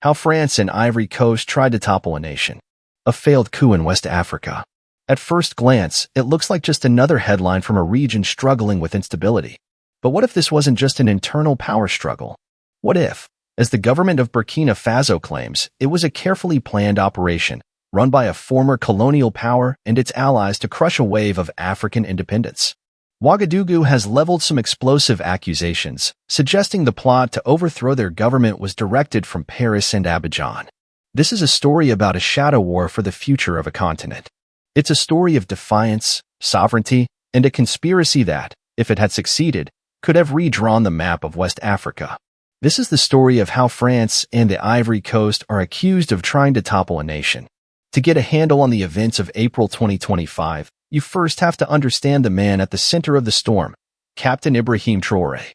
How France and Ivory Coast tried to topple a nation. A failed coup in West Africa. At first glance, it looks like just another headline from a region struggling with instability. But what if this wasn't just an internal power struggle? What if, as the government of Burkina Faso claims, it was a carefully planned operation, run by a former colonial power and its allies to crush a wave of African independence? Ouagadougou has leveled some explosive accusations, suggesting the plot to overthrow their government was directed from Paris and Abidjan. This is a story about a shadow war for the future of a continent. It's a story of defiance, sovereignty, and a conspiracy that, if it had succeeded, could have redrawn the map of West Africa. This is the story of how France and the Ivory Coast are accused of trying to topple a nation. To get a handle on the events of April 2025, you first have to understand the man at the center of the storm, Captain Ibrahim Traore.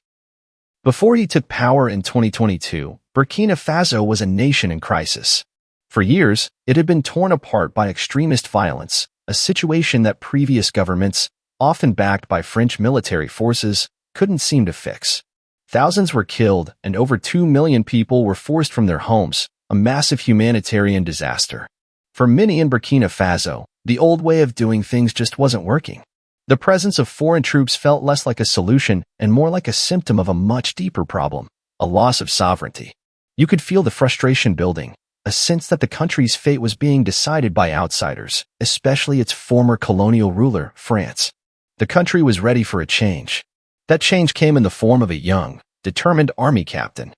Before he took power in 2022, Burkina Faso was a nation in crisis. For years, it had been torn apart by extremist violence, a situation that previous governments, often backed by French military forces, couldn't seem to fix. Thousands were killed and over 2 million people were forced from their homes, a massive humanitarian disaster. For many in Burkina Faso, the old way of doing things just wasn't working. The presence of foreign troops felt less like a solution and more like a symptom of a much deeper problem, a loss of sovereignty. You could feel the frustration building, a sense that the country's fate was being decided by outsiders, especially its former colonial ruler, France. The country was ready for a change. That change came in the form of a young, determined army captain.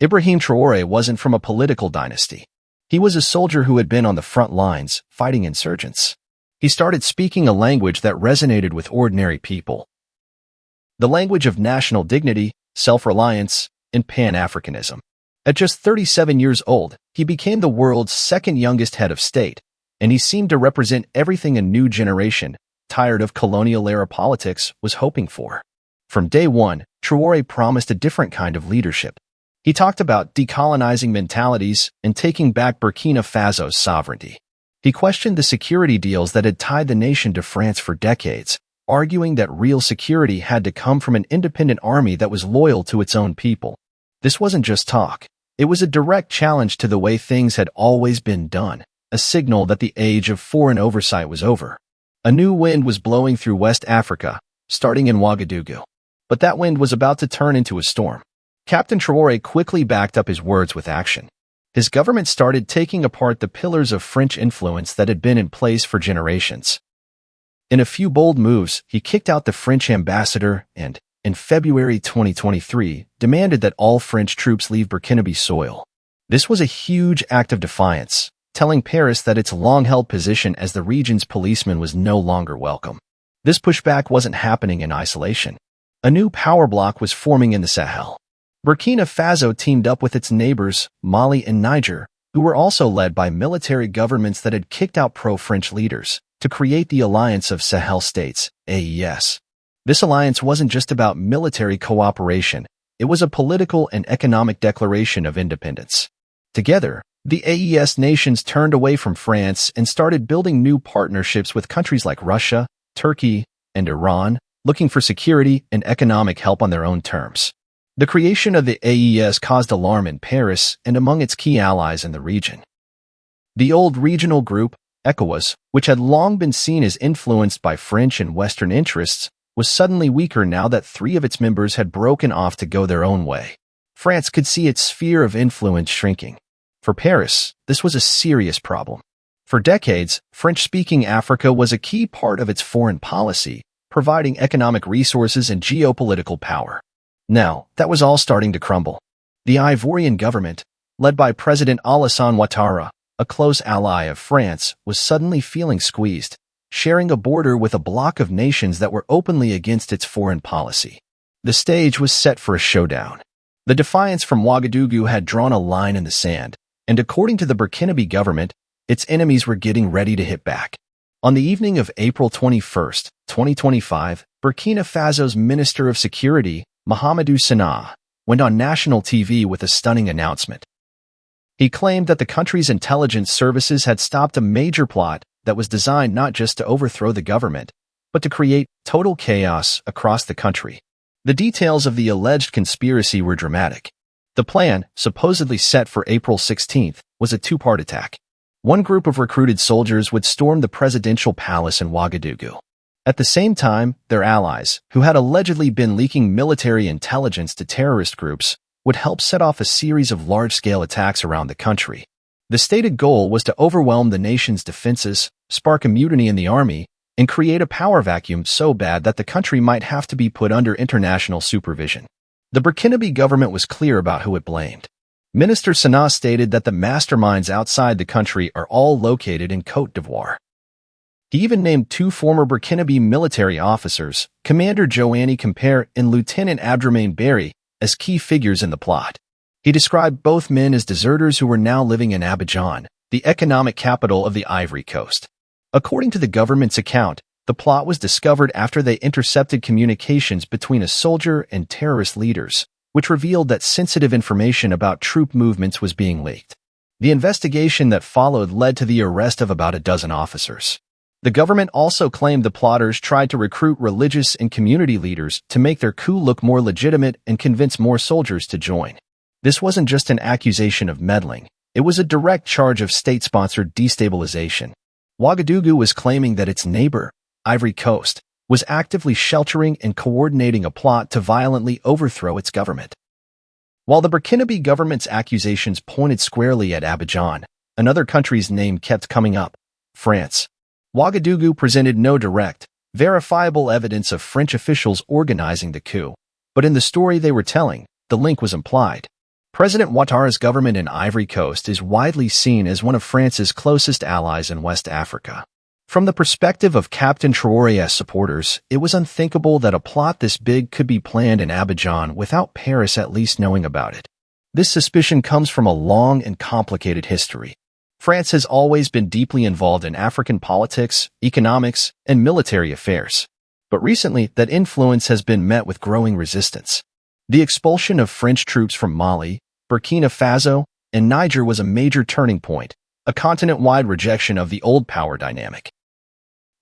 Ibrahim Traore wasn't from a political dynasty. He was a soldier who had been on the front lines, fighting insurgents. He started speaking a language that resonated with ordinary people. The language of national dignity, self-reliance, and Pan-Africanism. At just 37 years old, he became the world's second youngest head of state, and he seemed to represent everything a new generation, tired of colonial-era politics, was hoping for. From day one, Traore promised a different kind of leadership. He talked about decolonizing mentalities and taking back Burkina Faso's sovereignty. He questioned the security deals that had tied the nation to France for decades, arguing that real security had to come from an independent army that was loyal to its own people. This wasn't just talk. It was a direct challenge to the way things had always been done, a signal that the age of foreign oversight was over. A new wind was blowing through West Africa, starting in Ouagadougou. But that wind was about to turn into a storm. Captain Traore quickly backed up his words with action. His government started taking apart the pillars of French influence that had been in place for generations. In a few bold moves, he kicked out the French ambassador and, in February 2023, demanded that all French troops leave Burkinabe soil. This was a huge act of defiance, telling Paris that its long-held position as the region's policeman was no longer welcome. This pushback wasn't happening in isolation. A new power bloc was forming in the Sahel. Burkina Faso teamed up with its neighbors, Mali and Niger, who were also led by military governments that had kicked out pro-French leaders, to create the Alliance of Sahel States, AES. This alliance wasn't just about military cooperation, it was a political and economic declaration of independence. Together, the AES nations turned away from France and started building new partnerships with countries like Russia, Turkey, and Iran, looking for security and economic help on their own terms. The creation of the AES caused alarm in Paris and among its key allies in the region. The old regional group, ECOWAS, which had long been seen as influenced by French and Western interests, was suddenly weaker now that 3 of its members had broken off to go their own way. France could see its sphere of influence shrinking. For Paris, this was a serious problem. For decades, French-speaking Africa was a key part of its foreign policy, providing economic resources and geopolitical power. Now, that was all starting to crumble. The Ivorian government, led by President Alassane Ouattara, a close ally of France, was suddenly feeling squeezed, sharing a border with a bloc of nations that were openly against its foreign policy. The stage was set for a showdown. The defiance from Ouagadougou had drawn a line in the sand, and according to the Burkinabe government, its enemies were getting ready to hit back. On the evening of April 21, 2025, Burkina Faso's Minister of Security, Mahamadou Sanaa, went on national TV with a stunning announcement. He claimed that the country's intelligence services had stopped a major plot that was designed not just to overthrow the government, but to create total chaos across the country. The details of the alleged conspiracy were dramatic. The plan, supposedly set for April 16th, was a two-part attack. One group of recruited soldiers would storm the presidential palace in Ouagadougou. At the same time, their allies, who had allegedly been leaking military intelligence to terrorist groups, would help set off a series of large-scale attacks around the country. The stated goal was to overwhelm the nation's defenses, spark a mutiny in the army, and create a power vacuum so bad that the country might have to be put under international supervision. The Burkinabe government was clear about who it blamed. Minister Sanaa stated that the masterminds outside the country are all located in Côte d'Ivoire. He even named two former Burkinabe military officers, Commander Joanny Compere and Lieutenant Abdrahmane Berry, as key figures in the plot. He described both men as deserters who were now living in Abidjan, the economic capital of the Ivory Coast. According to the government's account, the plot was discovered after they intercepted communications between a soldier and terrorist leaders, which revealed that sensitive information about troop movements was being leaked. The investigation that followed led to the arrest of about a dozen officers. The government also claimed the plotters tried to recruit religious and community leaders to make their coup look more legitimate and convince more soldiers to join. This wasn't just an accusation of meddling, it was a direct charge of state-sponsored destabilization. Ouagadougou was claiming that its neighbor, Ivory Coast, was actively sheltering and coordinating a plot to violently overthrow its government. While the Burkinabe government's accusations pointed squarely at Abidjan, another country's name kept coming up: France. Ouagadougou presented no direct, verifiable evidence of French officials organizing the coup, but in the story they were telling, the link was implied. President Ouattara's government in Ivory Coast is widely seen as one of France's closest allies in West Africa. From the perspective of Captain Traore's supporters, it was unthinkable that a plot this big could be planned in Abidjan without Paris at least knowing about it. This suspicion comes from a long and complicated history. France has always been deeply involved in African politics, economics, and military affairs. But recently, that influence has been met with growing resistance. The expulsion of French troops from Mali, Burkina Faso, and Niger was a major turning point, a continent-wide rejection of the old power dynamic.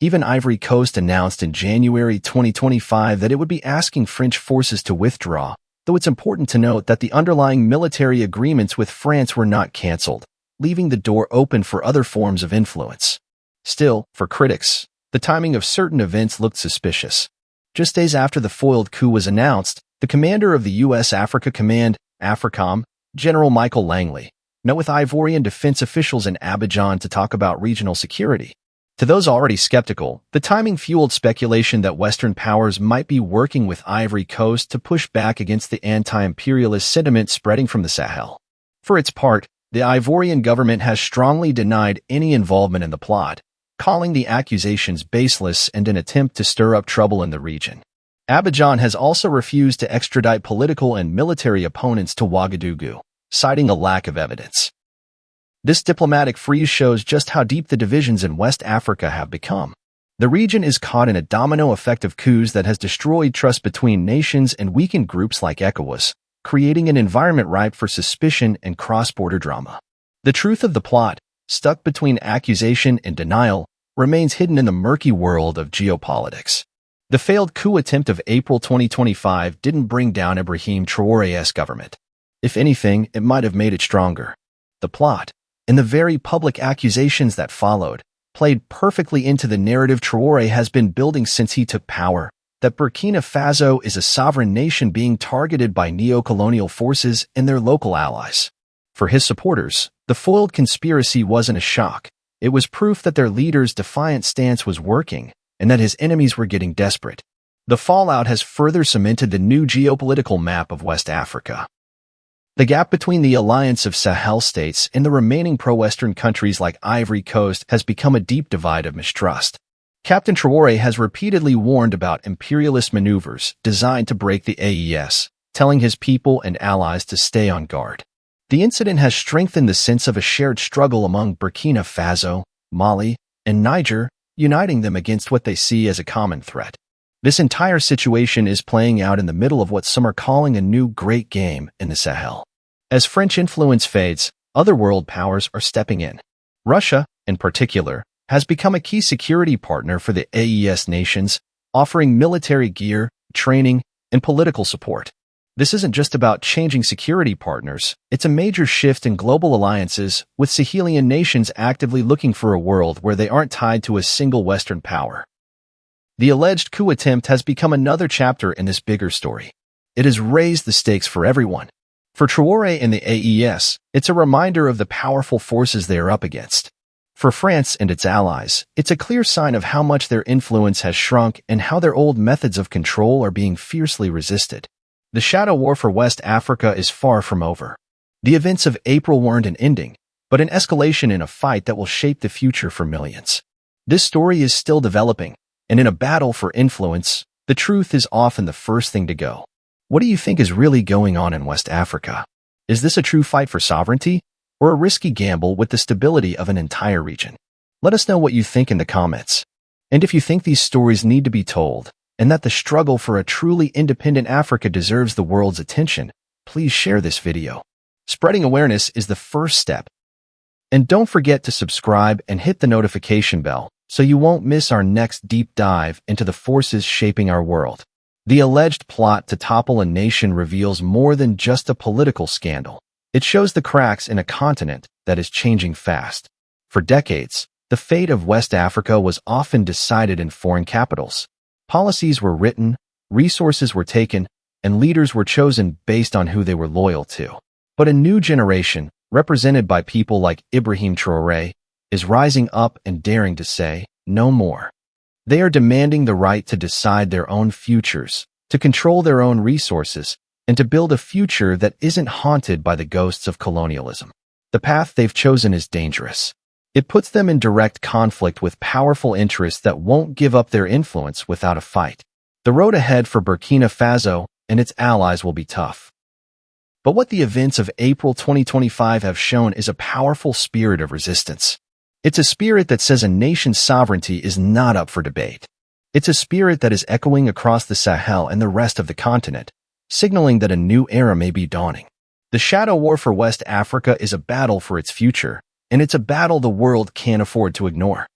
Even Ivory Coast announced in January 2025 that it would be asking French forces to withdraw, though it's important to note that the underlying military agreements with France were not cancelled, leaving the door open for other forms of influence. Still, for critics, the timing of certain events looked suspicious. Just days after the foiled coup was announced, the commander of the U.S. Africa Command, AFRICOM, General Michael Langley, met with Ivorian defense officials in Abidjan to talk about regional security. To those already skeptical, the timing fueled speculation that Western powers might be working with Ivory Coast to push back against the anti-imperialist sentiment spreading from the Sahel. For its part, the Ivorian government has strongly denied any involvement in the plot, calling the accusations baseless and an attempt to stir up trouble in the region. Abidjan has also refused to extradite political and military opponents to Ouagadougou, citing a lack of evidence. This diplomatic freeze shows just how deep the divisions in West Africa have become. The region is caught in a domino effect of coups that has destroyed trust between nations and weakened groups like ECOWAS, creating an environment ripe for suspicion and cross-border drama. The truth of the plot, stuck between accusation and denial, remains hidden in the murky world of geopolitics. The failed coup attempt of April 2025 didn't bring down Ibrahim Traore's government. If anything, it might have made it stronger. The plot, and the very public accusations that followed, played perfectly into the narrative Traore has been building since he took power, that Burkina Faso is a sovereign nation being targeted by neo-colonial forces and their local allies. For his supporters, the foiled conspiracy wasn't a shock. It was proof that their leader's defiant stance was working and that his enemies were getting desperate. The fallout has further cemented the new geopolitical map of West Africa. The gap between the alliance of Sahel states and the remaining pro-Western countries like Ivory Coast has become a deep divide of mistrust. Captain Traore has repeatedly warned about imperialist maneuvers designed to break the AES, telling his people and allies to stay on guard. The incident has strengthened the sense of a shared struggle among Burkina Faso, Mali, and Niger, uniting them against what they see as a common threat. This entire situation is playing out in the middle of what some are calling a new great game in the Sahel. As French influence fades, other world powers are stepping in. Russia, in particular, has become a key security partner for the AES nations, offering military gear, training, and political support. This isn't just about changing security partners, it's a major shift in global alliances, with Sahelian nations actively looking for a world where they aren't tied to a single Western power. The alleged coup attempt has become another chapter in this bigger story. It has raised the stakes for everyone. For Traore and the AES, it's a reminder of the powerful forces they are up against. For France and its allies, it's a clear sign of how much their influence has shrunk and how their old methods of control are being fiercely resisted. The shadow war for West Africa is far from over. The events of April weren't an ending, but an escalation in a fight that will shape the future for millions. This story is still developing, and in a battle for influence, the truth is often the first thing to go. What do you think is really going on in West Africa? Is this a true fight for sovereignty, or a risky gamble with the stability of an entire region? Let us know what you think in the comments. And if you think these stories need to be told, and that the struggle for a truly independent Africa deserves the world's attention, please share this video. Spreading awareness is the first step. And don't forget to subscribe and hit the notification bell so you won't miss our next deep dive into the forces shaping our world. The alleged plot to topple a nation reveals more than just a political scandal. It shows the cracks in a continent that is changing fast. For decades, the fate of West Africa was often decided in foreign capitals. Policies were written, resources were taken, and leaders were chosen based on who they were loyal to. But a new generation, represented by people like Ibrahim Traore, is rising up and daring to say, no more. They are demanding the right to decide their own futures, to control their own resources, and to build a future that isn't haunted by the ghosts of colonialism. The path they've chosen is dangerous. It puts them in direct conflict with powerful interests that won't give up their influence without a fight. The road ahead for Burkina Faso and its allies will be tough. But what the events of April 2025 have shown is a powerful spirit of resistance. It's a spirit that says a nation's sovereignty is not up for debate. It's a spirit that is echoing across the Sahel and the rest of the continent, signaling that a new era may be dawning. The shadow war for West Africa is a battle for its future, and it's a battle the world can't afford to ignore.